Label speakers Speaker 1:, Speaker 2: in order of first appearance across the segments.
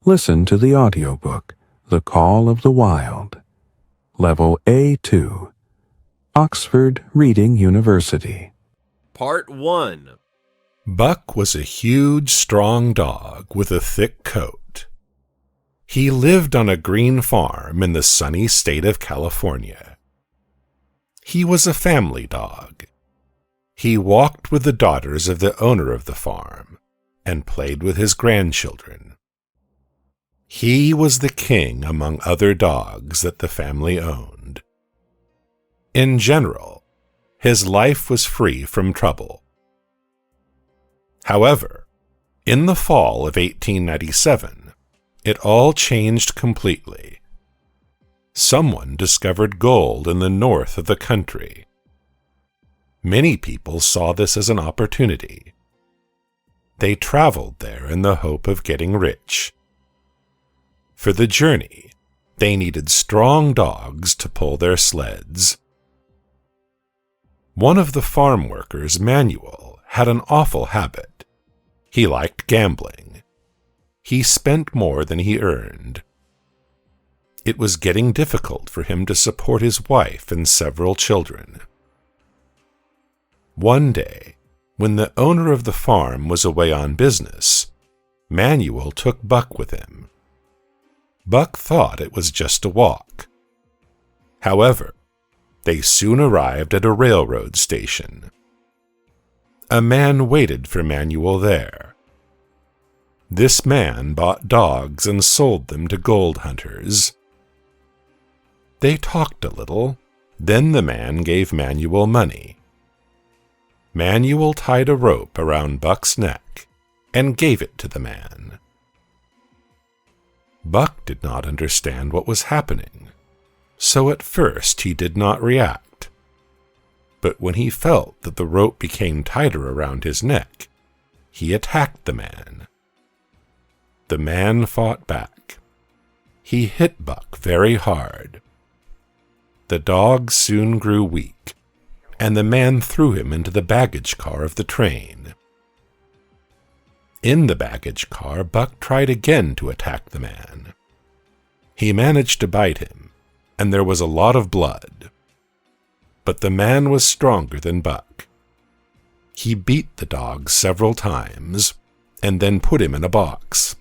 Speaker 1: Listen to the audiobook, The Call of the Wild. Level A2. Oxford Reading University.
Speaker 2: Part 1.
Speaker 3: Buck was a huge, strong dog with a thick coat. He lived on a green farm in the sunny state of California. He was a family dog. He walked with the daughters of the owner of the farm and played with his grandchildren. He was the king among other dogs that the family owned. In general, his life was free from trouble. However, in the fall of 1897, it all changed completely. Someone discovered gold in the north of the country. Many people saw this as an opportunity. They traveled there in the hope of getting rich. For the journey, they needed strong dogs to pull their sleds. One of the farm workers, Manuel, had an awful habit. He liked gambling. He spent more than he earned. It was getting difficult for him to support his wife and several children. One day, when the owner of the farm was away on business, Manuel took Buck with him. Buck thought it was just a walk. However, they soon arrived at a railroad station. A man waited for Manuel there. This man bought dogs and sold them to gold hunters. They talked a little, then the man gave Manuel money. Manuel tied a rope around Buck's neck and gave it to the man. Buck did not understand what was happening, so at first he did not react. But when he felt that the rope became tighter around his neck, he attacked the man. The man fought back. He hit Buck very hard. The dog soon grew weak, and the man threw him into the baggage car of the train. In the baggage car, Buck tried again to attack the man. He managed to bite him, and there was a lot of blood. But the man was stronger than Buck. He beat the dog several times, and then put him in a box.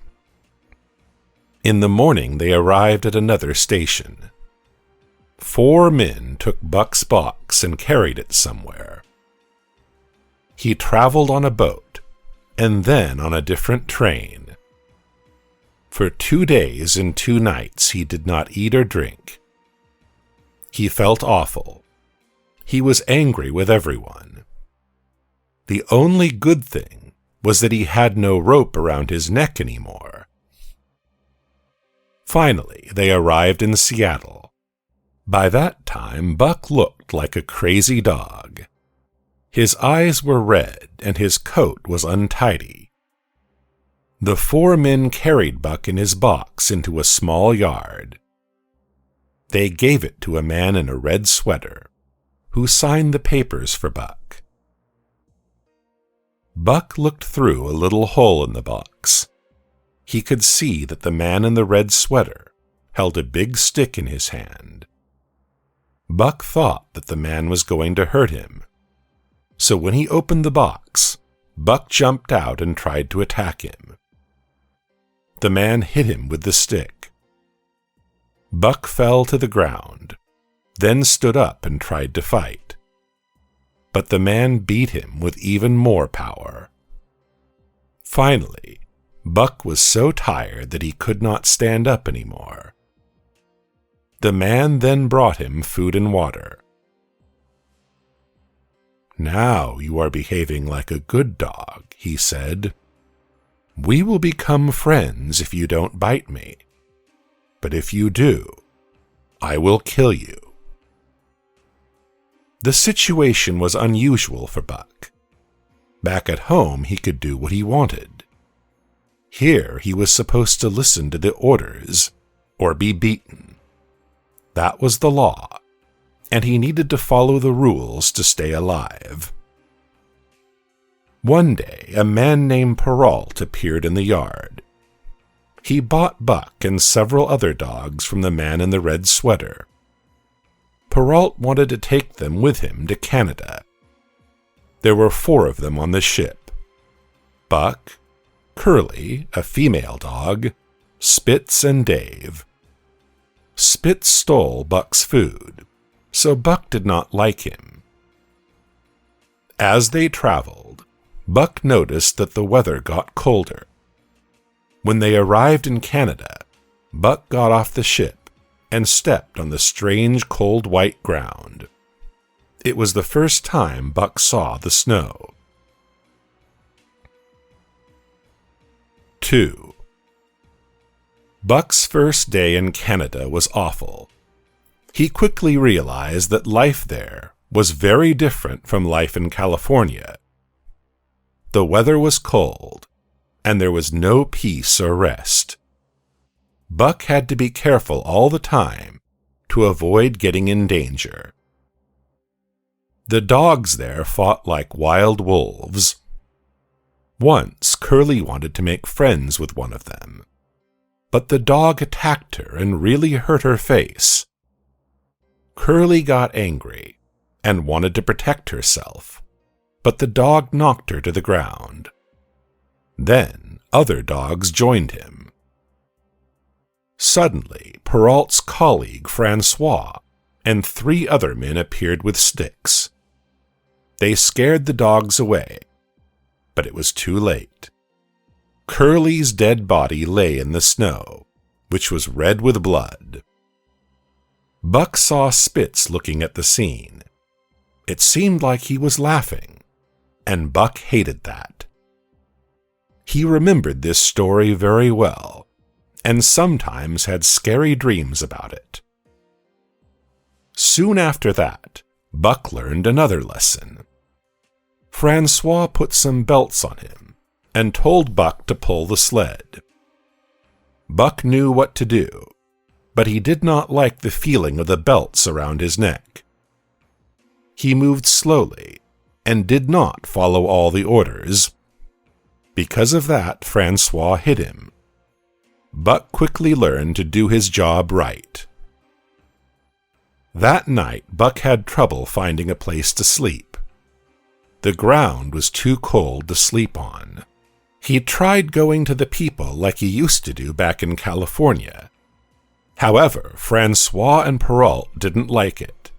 Speaker 3: In the morning, they arrived at another station. 4 men took Buck's box and carried it somewhere. He traveled on a boat, and then on a different train. For 2 days and 2 nights he did not eat or drink. He felt awful. He was angry with everyone. The only good thing was that he had no rope around his neck anymore. Finally, they arrived in Seattle. By that time, Buck looked like a crazy dog. His eyes were red, and his coat was untidy. The 4 men carried Buck in his box into a small yard. They gave it to a man in a red sweater, who signed the papers for Buck. Buck looked through a little hole in the box. He could see that the man in the red sweater held a big stick in his hand. Buck thought that the man was going to hurt him. So when he opened the box, Buck jumped out and tried to attack him. The man hit him with the stick. Buck fell to the ground, then stood up and tried to fight. But the man beat him with even more power. Finally, Buck was so tired that he could not stand up anymore. The man then brought him food and water. "Now you are behaving like a good dog," he said. "We will become friends if you don't bite me. But if you do, I will kill you." The situation was unusual for Buck. Back at home, he could do what he wanted. Here, he was supposed to listen to the orders or be beaten. That was the law, and he needed to follow the rules to stay alive. One day, a man named Perrault appeared in the yard. he bought Buck and several other dogs from the man in the red sweater. Perrault wanted to take them with him to Canada. There were 4 of them on the ship: Buck, Curly, a female dog, Spitz, and Dave. Spitz stole Buck's food, so Buck did not like him. As they traveled, Buck noticed that the weather got colder. When they arrived in Canada, Buck got off the ship and stepped on the strange cold white ground. It was the first time Buck saw the snow. 2. Buck's first day in Canada was awful. He quickly realized that life there was very different from life in California. The weather was cold, and there was no peace or rest. Buck had to be careful all the time to avoid getting in danger. The dogs there fought like wild wolves. Once, Curly wanted to make friends with one of them, but the dog attacked her and really hurt her face. Curly got angry and wanted to protect herself, but the dog knocked her to the ground. Then other dogs joined him. Suddenly, Perrault's colleague Francois and 3 other men appeared with sticks. They scared the dogs away, but it was too late. Curly's dead body lay in the snow, which was red with blood. Buck saw Spitz looking at the scene. It seemed like he was laughing, and Buck hated that. He remembered this story very well, and sometimes had scary dreams about it. Soon after that, Buck learned another lesson. Francois put some belts on him and told Buck to pull the sled. Buck knew what to do, but he did not like the feeling of the belts around his neck. He moved slowly and did not follow all the orders. Because of that, Francois hit him. Buck quickly learned to do his job right. That night, Buck had trouble finding a place to sleep. The ground was too cold to sleep on. He tried going to the people like he used to do back in California. However, Francois and Perrault didn't like it.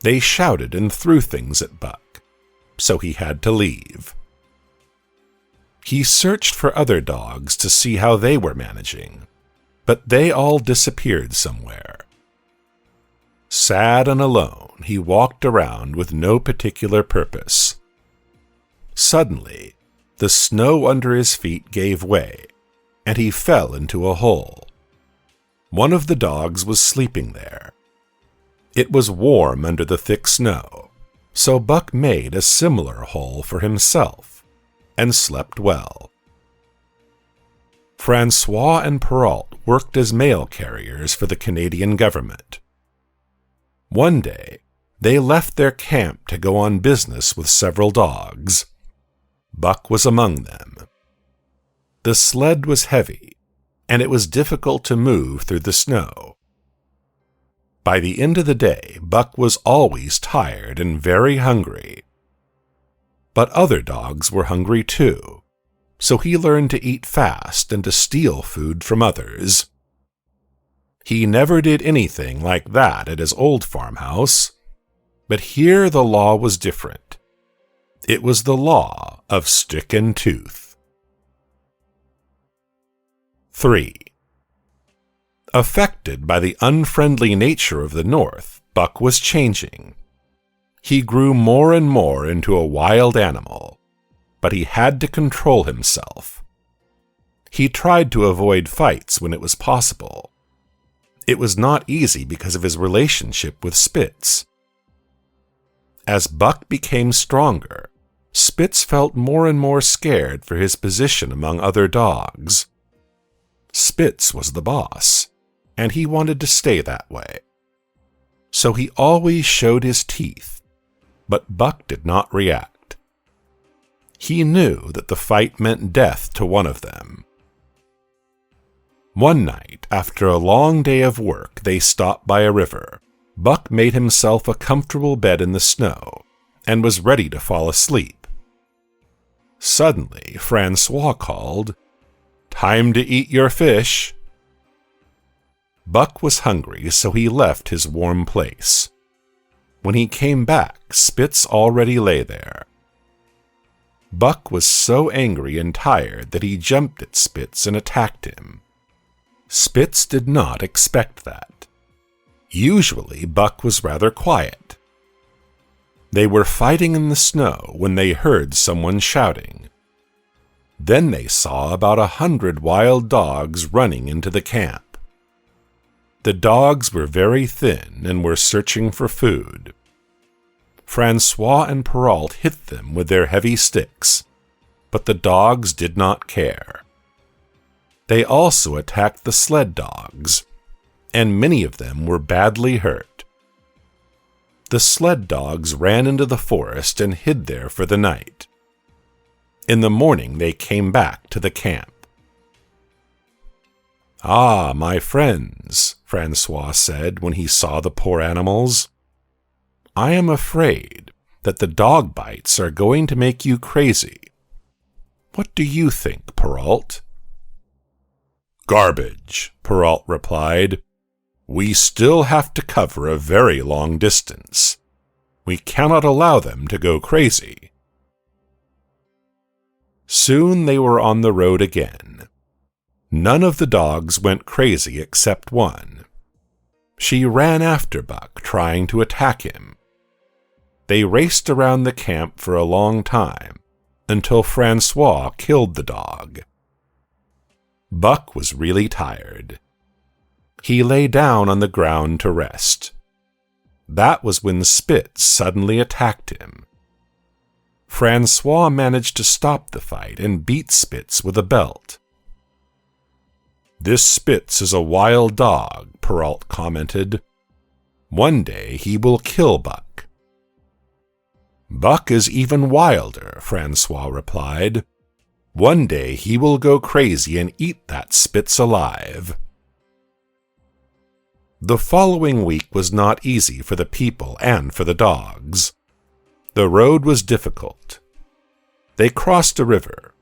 Speaker 3: They shouted and threw things at Buck, so he had to leave. He searched for other dogs to see how they were managing, but they all disappeared somewhere. Sad and alone, he walked around with no particular purpose. Suddenly, the snow under his feet gave way, and he fell into a hole. One of the dogs was sleeping there. It was warm under the thick snow, so Buck made a similar hole for himself and slept well. Francois and Perrault worked as mail carriers for the Canadian government. One day, they left their camp to go on business with several dogs. Buck was among them. The sled was heavy, and it was difficult to move through the snow. By the end of the day, Buck was always tired and very hungry. But other dogs were hungry too, so he learned to eat fast and to steal food from others. He never did anything like that at his old farmhouse, but here the law was different. It was the law of stick and tooth. 3. Affected by the unfriendly nature of the North, Buck was changing. He grew more and more into a wild animal, but he had to control himself. He tried to avoid fights when it was possible. It was not easy because of his relationship with Spitz. As Buck became stronger, Spitz felt more and more scared for his position among other dogs. Spitz was the boss, and he wanted to stay that way. So he always showed his teeth, but Buck did not react. He knew that the fight meant death to one of them. One night, after a long day of work, they stopped by a river. Buck made himself a comfortable bed in the snow and was ready to fall asleep. Suddenly, Francois called, "Time to eat your fish." Buck was hungry, so he left his warm place. When he came back, Spitz already lay there. Buck was so angry and tired that he jumped at Spitz and attacked him. Spitz did not expect that. Usually, Buck was rather quiet. They were fighting in the snow when they heard someone shouting. Then they saw about 100 wild dogs running into the camp. The dogs were very thin and were searching for food. Francois and Perrault hit them with their heavy sticks, but the dogs did not care. They also attacked the sled dogs, and many of them were badly hurt. The sled dogs ran into the forest and hid there for the night. In the morning they came back to the camp. "Ah, my friends," Francois said when he saw the poor animals, "I am afraid that the dog bites are going to make you crazy. What do you think, Perrault?" "Garbage," Perrault replied. "We still have to cover a very long distance. We cannot allow them to go crazy." Soon they were on the road again. None of the dogs went crazy except one. She ran after Buck, trying to attack him. They raced around the camp for a long time, until Francois killed the dog. Buck was really tired. He lay down on the ground to rest. That was when Spitz suddenly attacked him. Francois managed to stop the fight and beat Spitz with a belt. "This Spitz is a wild dog," Perrault commented. "One day he will kill Buck." "Buck is even wilder," Francois replied. "One day he will go crazy and eat that Spitz alive." The following week was not easy for the people and for the dogs. The road was difficult. They crossed a river.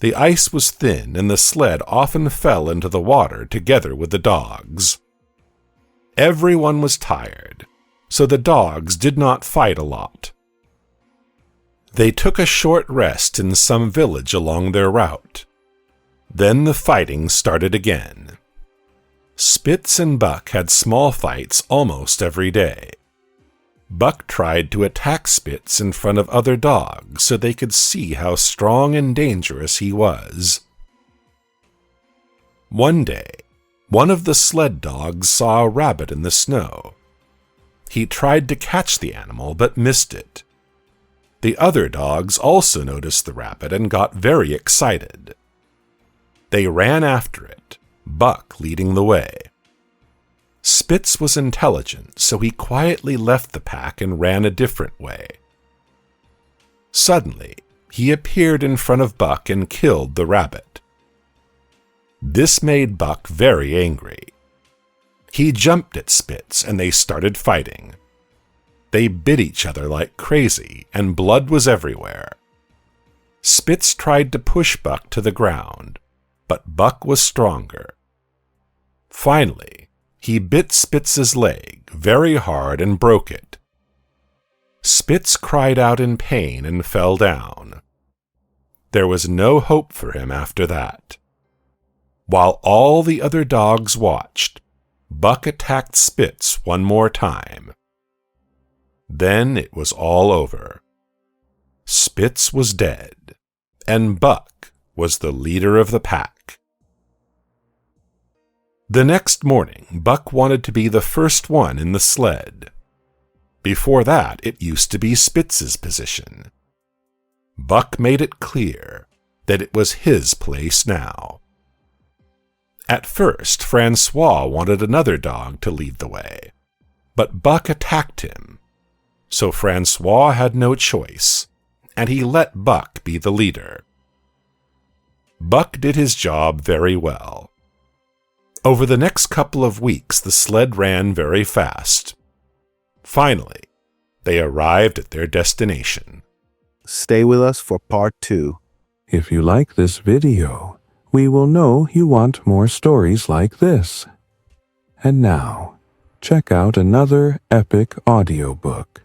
Speaker 3: The ice was thin and the sled often fell into the water together with the dogs. Everyone was tired, so the dogs did not fight a lot. They took a short rest in some village along their route. Then the fighting started again. Spitz and Buck had small fights almost every day. Buck tried to attack Spitz in front of other dogs so they could see how strong and dangerous he was. One day, one of the sled dogs saw a rabbit in the snow. He tried to catch the animal but missed it. The other dogs also noticed the rabbit and got very excited. They ran after it, Buck leading the way. Spitz was intelligent, so he quietly left the pack and ran a different way. Suddenly, he appeared in front of Buck and killed the rabbit. This made Buck very angry. He jumped at Spitz and they started fighting. They bit each other like crazy, and blood was everywhere. Spitz tried to push Buck to the ground, but Buck was stronger. Finally, he bit Spitz's leg very hard and broke it. Spitz cried out in pain and fell down. There was no hope for him after that. While all the other dogs watched, Buck attacked Spitz one more time. Then it was all over. Spitz was dead, and Buck was the leader of the pack. The next morning, Buck wanted to be the first one in the sled. Before that, it used to be Spitz's position. Buck made it clear that it was his place now. At first, Francois wanted another dog to lead the way, but Buck attacked him. So Francois had no choice, and he let Buck be the leader. Buck did his job very well. Over the next couple of weeks, the sled ran very fast. Finally, they arrived at their destination.
Speaker 4: Stay with us for part 2.
Speaker 1: If you like this video, we will know you want more stories like this. And now, check out another epic audiobook.